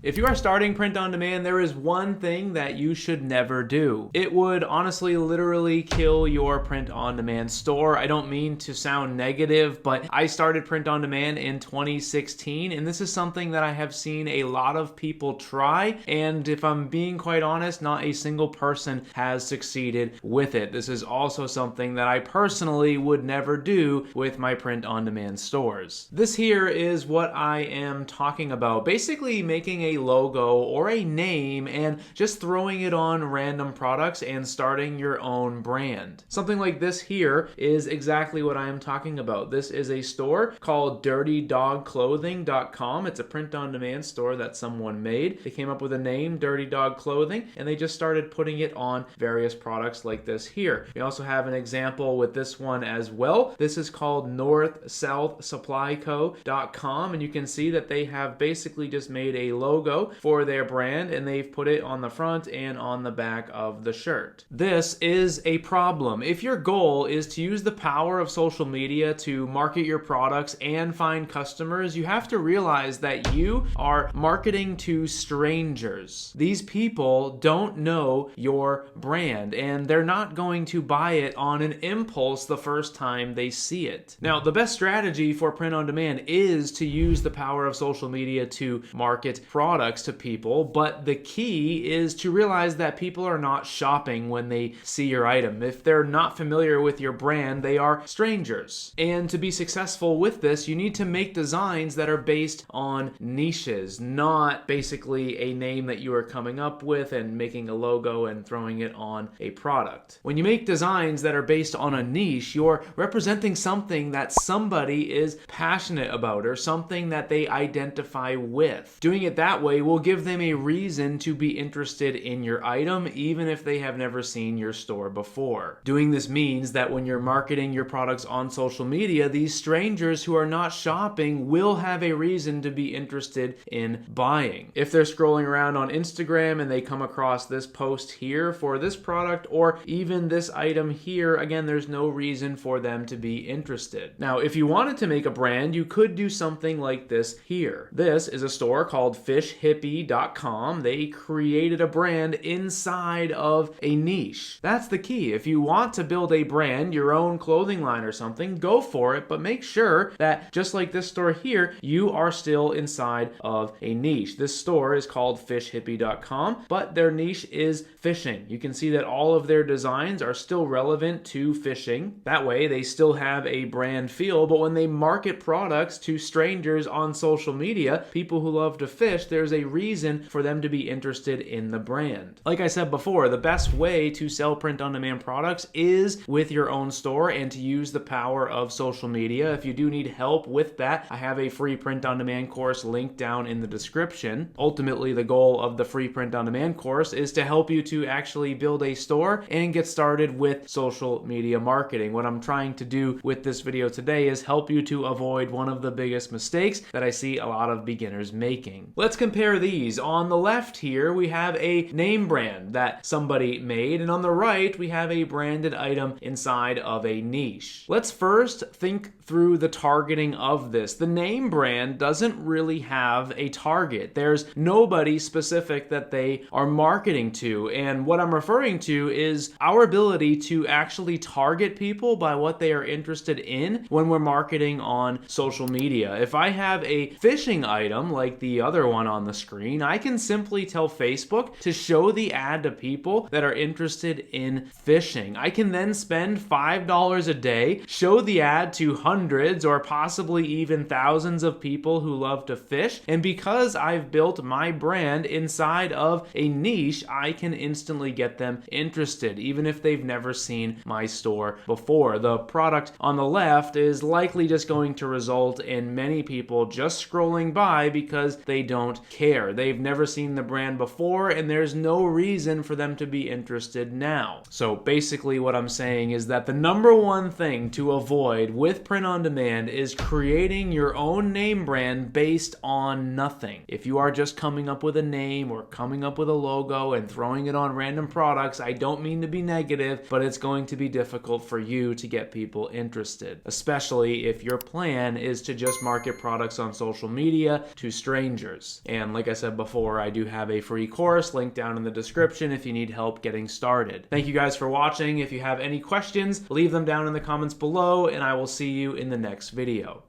If you are starting print on demand, there is one thing that you should never do. It would honestly literally kill your print on demand store. I don't mean to sound negative, but I started print on demand in 2016, and this is something that I have seen a lot of people try, and if I'm being quite honest, not a single person has succeeded with it. This is also something that I personally would never do with my print on demand stores. This here is what I am talking about. Basically making a logo or a name and just throwing it on random products and starting your own brand. Something like this here is exactly what I am talking about. This is a store called DirtyDogClothing.com. It's a print-on-demand store that someone made. They came up with a name, Dirty Dog Clothing, and they just started putting it on various products like this here. We also have an example with this one as well. This is called NorthSouthSupplyCo.com, and you can see that they have basically just made a logo for their brand, and they've put it on the front and on the back of the shirt. This is a problem. If your goal is to use the power of social media to market your products and find customers, you have to realize that you are marketing to strangers. These people don't know your brand, and they're not going to buy it on an impulse the first time they see it. Now, the best strategy for print on demand is to use the power of social media to market products to people, but the key is to realize that people are not shopping when they see your item. If they're not familiar with your brand, they are strangers. And to be successful with this, you need to make designs that are based on niches, not basically a name that you are coming up with and making a logo and throwing it on a product. When you make designs that are based on a niche, you're representing something that somebody is passionate about or something that they identify with. Doing it that way will give them a reason to be interested in your item, even if they have never seen your store before. Doing this means that when you're marketing your products on social media, these strangers who are not shopping will have a reason to be interested in buying. If they're scrolling around on Instagram and they come across this post here for this product or even this item here, again, there's no reason for them to be interested. Now, if you wanted to make a brand, you could do something like this here. This is a store called fishhippie.com. They created a brand inside of a niche. That's the key. If you want to build a brand, your own clothing line or something, go for it, but make sure that just like this store here, you are still inside of a niche. This store is called fishhippie.com, but their niche is fishing. You can see that all of their designs are still relevant to fishing. That way, they still have a brand feel, but when they market products to strangers on social media, people who love to fish, there's a reason for them to be interested in the brand. Like I said before, the best way to sell print-on-demand products is with your own store and to use the power of social media. If you do need help with that, I have a free print-on-demand course linked down in the description. Ultimately, the goal of the free print-on-demand course is to help you to actually build a store and get started with social media marketing. What I'm trying to do with this video today is help you to avoid one of the biggest mistakes that I see a lot of beginners making. Let's compare these. On the left here, we have a name brand that somebody made, and on the right, we have a branded item inside of a niche. Let's first think through the targeting of this. The name brand doesn't really have a target. There's nobody specific that they are marketing to, and what I'm referring to is our ability to actually target people by what they are interested in when we're marketing on social media. If I have a fishing item like the other one on the screen, I can simply tell Facebook to show the ad to people that are interested in fishing. I can then spend $5 a day, show the ad to hundreds or possibly even thousands of people who love to fish, and because I've built my brand inside of a niche, I can instantly get them interested, even if they've never seen my store before. The product on the left is likely just going to result in many people just scrolling by because they don't care. They've never seen the brand before, and there's no reason for them to be interested now. So basically what I'm saying is that the number one thing to avoid with print on demand is creating your own name brand based on nothing. If you are just coming up with a name or coming up with a logo and throwing it on random products, I don't mean to be negative, but it's going to be difficult for you to get people interested, especially if your plan is to just market products on social media to strangers. And like I said before, I do have a free course linked down in the description if you need help getting started. Thank you guys for watching. If you have any questions, leave them down in the comments below, and I will see you in the next video.